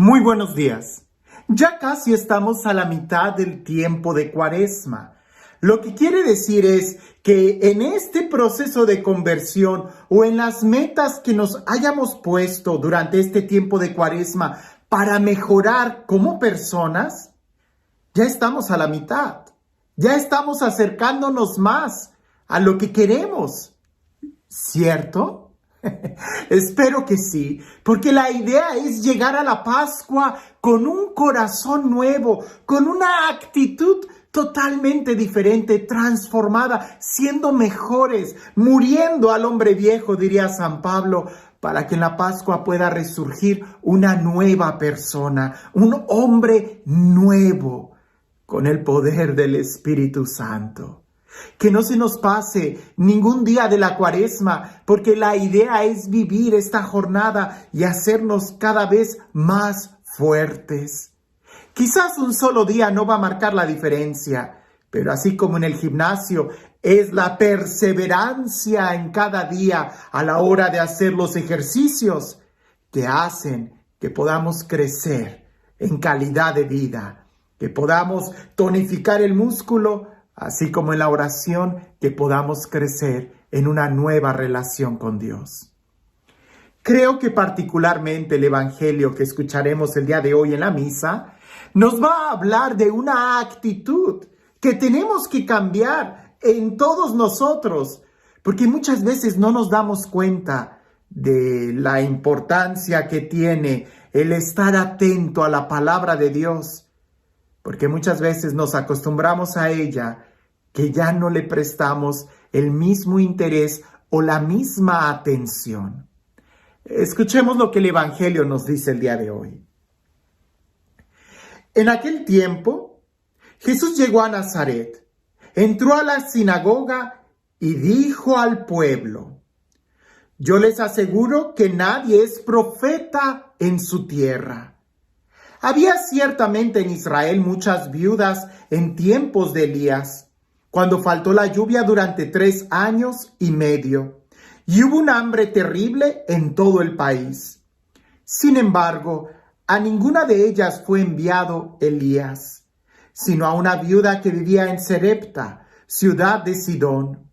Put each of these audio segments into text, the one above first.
Muy buenos días. Ya casi estamos a la mitad del tiempo de Cuaresma. Lo que quiere decir es que en este proceso de conversión o en las metas que nos hayamos puesto durante este tiempo de Cuaresma para mejorar como personas, ya estamos a la mitad. Ya estamos acercándonos más a lo que queremos. ¿Cierto? Espero que sí, porque la idea es llegar a la Pascua con un corazón nuevo, con una actitud totalmente diferente, transformada, siendo mejores, muriendo al hombre viejo, diría San Pablo, para que en la Pascua pueda resurgir una nueva persona, un hombre nuevo, con el poder del Espíritu Santo. Que no se nos pase ningún día de la Cuaresma, porque la idea es vivir esta jornada y hacernos cada vez más fuertes. Quizás un solo día no va a marcar la diferencia, pero así como en el gimnasio, es la perseverancia en cada día a la hora de hacer los ejercicios que hacen que podamos crecer en calidad de vida, que podamos tonificar el músculo, así como en la oración, que podamos crecer en una nueva relación con Dios. Creo que particularmente el Evangelio que escucharemos el día de hoy en la misa nos va a hablar de una actitud que tenemos que cambiar en todos nosotros, porque muchas veces no nos damos cuenta de la importancia que tiene el estar atento a la palabra de Dios, porque muchas veces nos acostumbramos a ella, que ya no le prestamos el mismo interés o la misma atención. Escuchemos lo que el Evangelio nos dice el día de hoy. En aquel tiempo, Jesús llegó a Nazaret, entró a la sinagoga y dijo al pueblo: yo les aseguro que nadie es profeta en su tierra. Había ciertamente en Israel muchas viudas en tiempos de Elías, cuando faltó la lluvia durante 3 años y medio, y hubo un hambre terrible en todo el país. Sin embargo, a ninguna de ellas fue enviado Elías, sino a una viuda que vivía en Sarepta, ciudad de Sidón.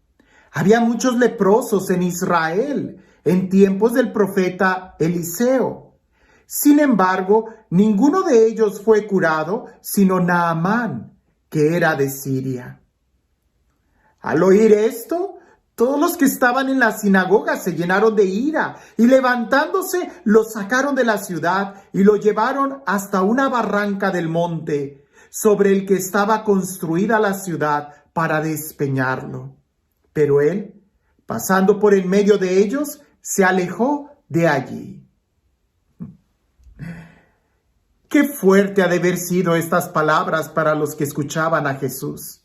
Había muchos leprosos en Israel en tiempos del profeta Eliseo. Sin embargo, ninguno de ellos fue curado, sino Naamán, que era de Siria. Al oír esto, todos los que estaban en la sinagoga se llenaron de ira y levantándose lo sacaron de la ciudad y lo llevaron hasta una barranca del monte sobre el que estaba construida la ciudad para despeñarlo. Pero él, pasando por en medio de ellos, se alejó de allí. Qué fuerte ha de haber sido estas palabras para los que escuchaban a Jesús.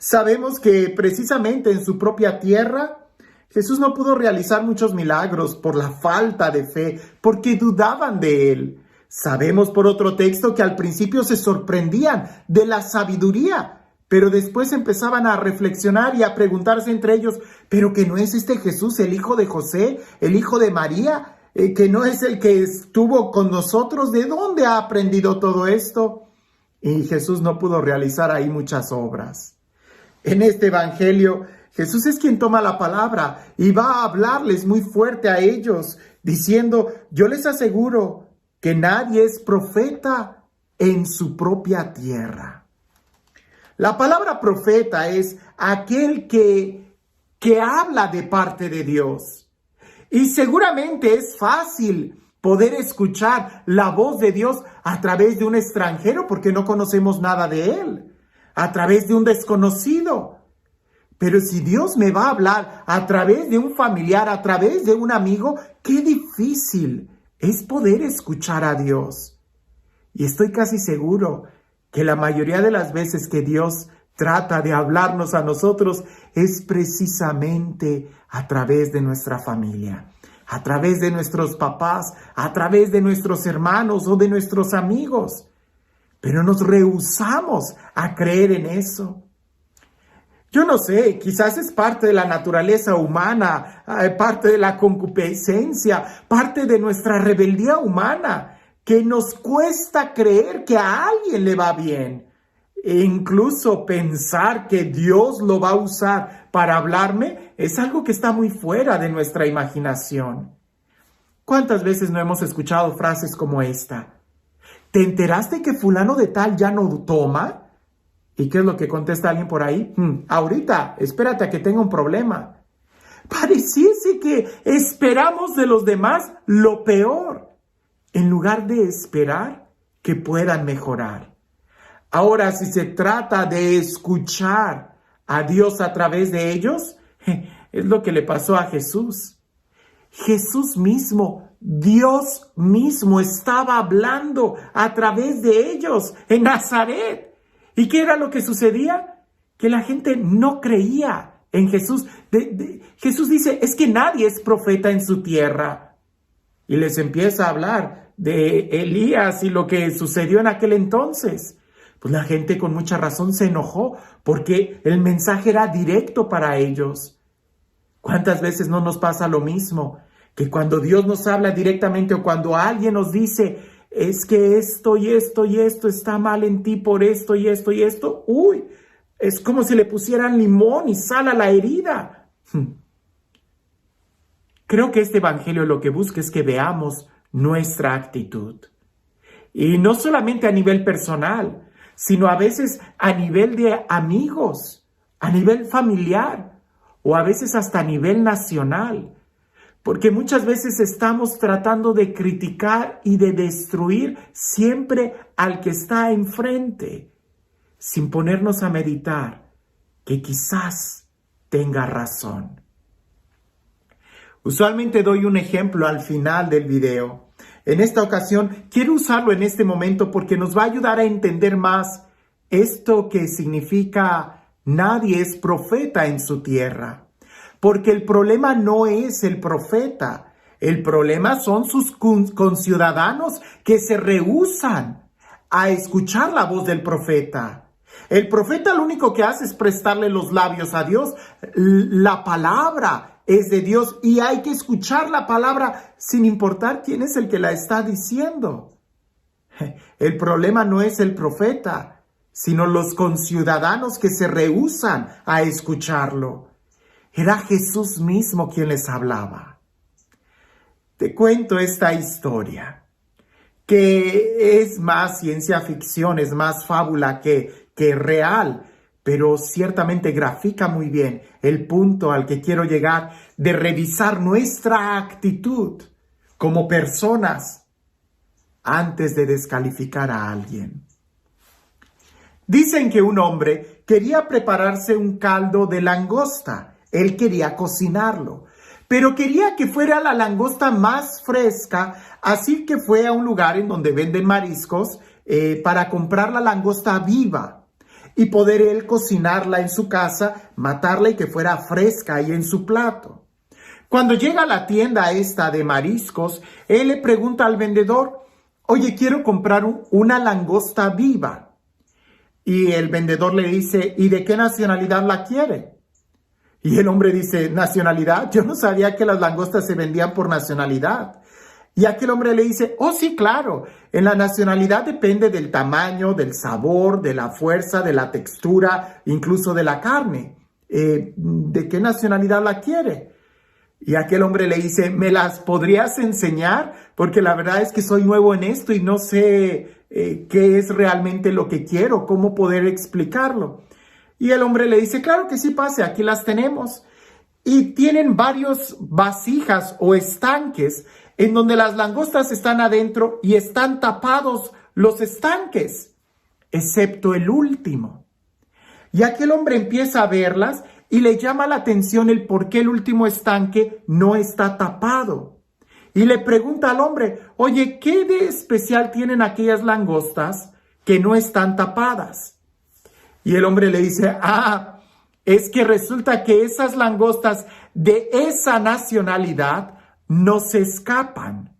Sabemos que precisamente en su propia tierra, Jesús no pudo realizar muchos milagros por la falta de fe, porque dudaban de él. Sabemos por otro texto que al principio se sorprendían de la sabiduría, pero después empezaban a reflexionar y a preguntarse entre ellos: ¿pero que no es este Jesús el hijo de José, el hijo de María? ¿Que no es el que estuvo con nosotros? ¿De dónde ha aprendido todo esto? Y Jesús no pudo realizar ahí muchas obras. En este Evangelio, Jesús es quien toma la palabra y va a hablarles muy fuerte a ellos, diciendo: yo les aseguro que nadie es profeta en su propia tierra. La palabra profeta es aquel que habla de parte de Dios. Y seguramente es fácil poder escuchar la voz de Dios a través de un extranjero, porque no conocemos nada de él, a través de un desconocido. Pero si Dios me va a hablar a través de un familiar, a través de un amigo, qué difícil es poder escuchar a Dios. Y estoy casi seguro que la mayoría de las veces que Dios trata de hablarnos a nosotros es precisamente a través de nuestra familia, a través de nuestros papás, a través de nuestros hermanos o de nuestros amigos. Pero nos rehusamos a creer en eso. Yo no sé, quizás es parte de la naturaleza humana, parte de la concupiscencia, parte de nuestra rebeldía humana, que nos cuesta creer que a alguien le va bien. E incluso pensar que Dios lo va a usar para hablarme es algo que está muy fuera de nuestra imaginación. ¿Cuántas veces no hemos escuchado frases como esta? ¿Te enteraste que fulano de tal ya no toma? ¿Y qué es lo que contesta alguien por ahí? Ahorita, espérate a que tenga un problema. Pareciese que esperamos de los demás lo peor, en lugar de esperar que puedan mejorar. Ahora, si se trata de escuchar a Dios a través de ellos, es lo que le pasó a Jesús. Jesús mismo, Dios mismo, estaba hablando a través de ellos en Nazaret. ¿Y qué era lo que sucedía? Que la gente no creía en Jesús. Jesús dice, es que nadie es profeta en su tierra. Y les empieza a hablar de Elías y lo que sucedió en aquel entonces. Pues la gente con mucha razón se enojó porque el mensaje era directo para ellos. ¿Cuántas veces no nos pasa lo mismo? Que cuando Dios nos habla directamente o cuando alguien nos dice, es que esto y esto y esto está mal en ti por esto y esto y esto, es como si le pusieran limón y sal a la herida. Creo que este evangelio lo que busca es que veamos nuestra actitud. Y no solamente a nivel personal, sino a veces a nivel de amigos, a nivel familiar o a veces hasta a nivel nacional. Porque muchas veces estamos tratando de criticar y de destruir siempre al que está enfrente, sin ponernos a meditar que quizás tenga razón. Usualmente doy un ejemplo al final del video. En esta ocasión quiero usarlo en este momento porque nos va a ayudar a entender más esto que significa nadie es profeta en su tierra. Porque el problema no es el profeta, el problema son sus conciudadanos que se rehúsan a escuchar la voz del profeta. El profeta lo único que hace es prestarle los labios a Dios. La palabra es de Dios y hay que escuchar la palabra sin importar quién es el que la está diciendo. El problema no es el profeta, sino los conciudadanos que se rehúsan a escucharlo. Era Jesús mismo quien les hablaba. Te cuento esta historia, que es más ciencia ficción, es más fábula que real, pero ciertamente grafica muy bien el punto al que quiero llegar de revisar nuestra actitud como personas antes de descalificar a alguien. Dicen que un hombre quería prepararse un caldo de langosta. Él quería cocinarlo, pero quería que fuera la langosta más fresca, así que fue a un lugar en donde venden mariscos para comprar la langosta viva y poder él cocinarla en su casa, matarla y que fuera fresca ahí en su plato. Cuando llega a la tienda esta de mariscos, él le pregunta al vendedor, oye, quiero comprar una langosta viva. Y el vendedor le dice, ¿y de qué nacionalidad la quiere? Y el hombre dice, ¿nacionalidad? Yo no sabía que las langostas se vendían por nacionalidad. Y aquel hombre le dice, oh sí, claro, en la nacionalidad depende del tamaño, del sabor, de la fuerza, de la textura, incluso de la carne. ¿De qué nacionalidad la quiere? Y aquel hombre le dice, ¿me las podrías enseñar? Porque la verdad es que soy nuevo en esto y no sé qué es realmente lo que quiero, cómo poder explicarlo. Y el hombre le dice, claro que sí, pase, aquí las tenemos. Y tienen varios vasijas o estanques en donde las langostas están adentro y están tapados los estanques, excepto el último. Y aquel hombre empieza a verlas y le llama la atención el por qué el último estanque no está tapado. Y le pregunta al hombre, oye, ¿qué de especial tienen aquellas langostas que no están tapadas? Y el hombre le dice, es que resulta que esas langostas de esa nacionalidad no se escapan.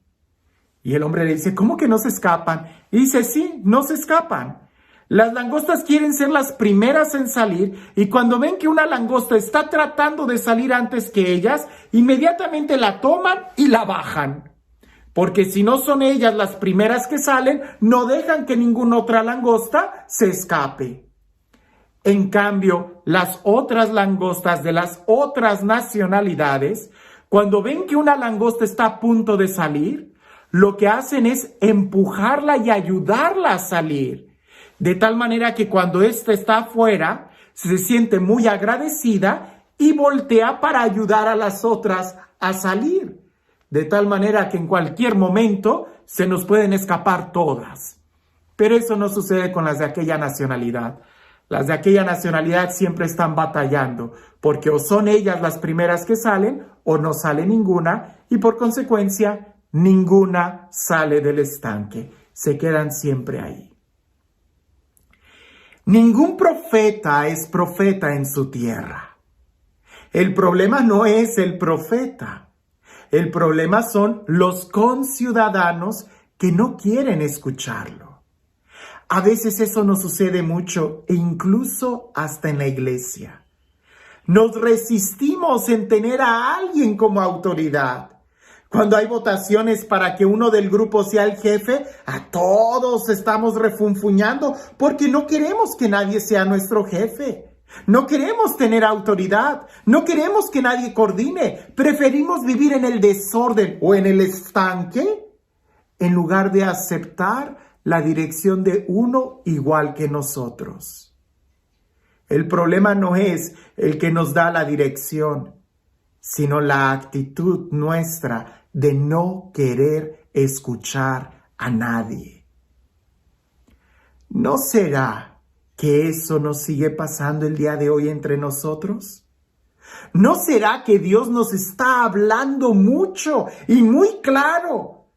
Y el hombre le dice, ¿cómo que no se escapan? Y dice, sí, no se escapan. Las langostas quieren ser las primeras en salir y cuando ven que una langosta está tratando de salir antes que ellas, inmediatamente la toman y la bajan. porque si no son ellas las primeras que salen, no dejan que ninguna otra langosta se escape. En cambio, las otras langostas de las otras nacionalidades, cuando ven que una langosta está a punto de salir, lo que hacen es empujarla y ayudarla a salir, de tal manera que cuando ésta está afuera, se siente muy agradecida y voltea para ayudar a las otras a salir, de tal manera que en cualquier momento se nos pueden escapar todas. Pero eso no sucede con las de aquella nacionalidad. Las de aquella nacionalidad siempre están batallando, porque o son ellas las primeras que salen o no sale ninguna, y por consecuencia ninguna sale del estanque. Se quedan siempre ahí. Ningún profeta es profeta en su tierra. El problema no es el profeta. El problema son los conciudadanos que no quieren escucharlo. A veces eso nos sucede mucho e incluso hasta en la iglesia. Nos resistimos en tener a alguien como autoridad. Cuando hay votaciones para que uno del grupo sea el jefe, a todos estamos refunfuñando porque no queremos que nadie sea nuestro jefe. No queremos tener autoridad, no queremos que nadie coordine. Preferimos vivir en el desorden o en el estanque en lugar de aceptar la dirección de uno igual que nosotros. El problema no es el que nos da la dirección, sino la actitud nuestra de no querer escuchar a nadie. ¿No será que eso nos sigue pasando el día de hoy entre nosotros? ¿No será que Dios nos está hablando mucho y muy claro,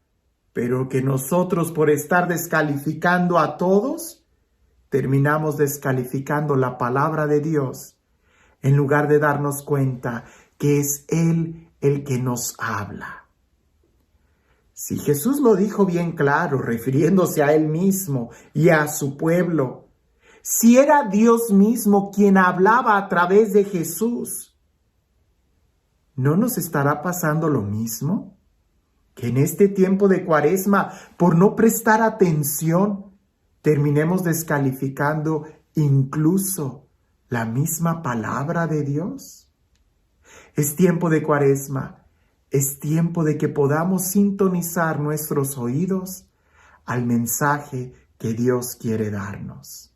pero que nosotros por estar descalificando a todos, terminamos descalificando la palabra de Dios, en lugar de darnos cuenta que es Él el que nos habla? Si Jesús lo dijo bien claro, refiriéndose a Él mismo y a su pueblo, si era Dios mismo quien hablaba a través de Jesús, ¿no nos estará pasando lo mismo? Que en este tiempo de Cuaresma, por no prestar atención, terminemos descalificando incluso la misma palabra de Dios. Es tiempo de Cuaresma, es tiempo de que podamos sintonizar nuestros oídos al mensaje que Dios quiere darnos.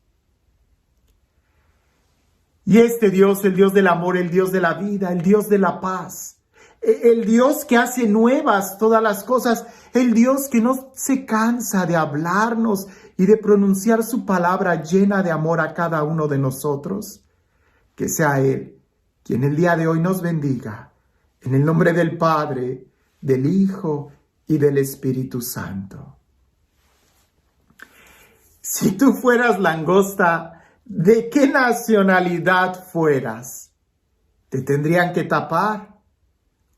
Y este Dios, el Dios del amor, el Dios de la vida, el Dios de la paz, el Dios que hace nuevas todas las cosas, el Dios que no se cansa de hablarnos y de pronunciar su palabra llena de amor a cada uno de nosotros, que sea Él quien el día de hoy nos bendiga, en el nombre del Padre, del Hijo y del Espíritu Santo. Si tú fueras langosta, ¿de qué nacionalidad fueras? ¿Te tendrían que tapar?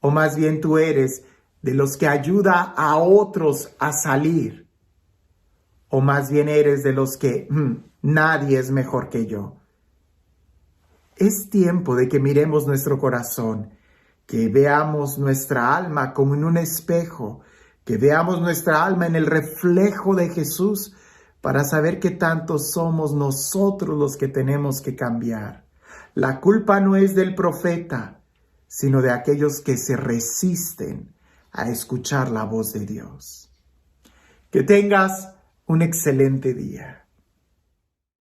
¿O más bien tú eres de los que ayuda a otros a salir? ¿O más bien eres de los que nadie es mejor que yo? Es tiempo de que miremos nuestro corazón, que veamos nuestra alma como en un espejo, que veamos nuestra alma en el reflejo de Jesús para saber qué tanto somos nosotros los que tenemos que cambiar. La culpa no es del profeta, sino de aquellos que se resisten a escuchar la voz de Dios. Que tengas un excelente día.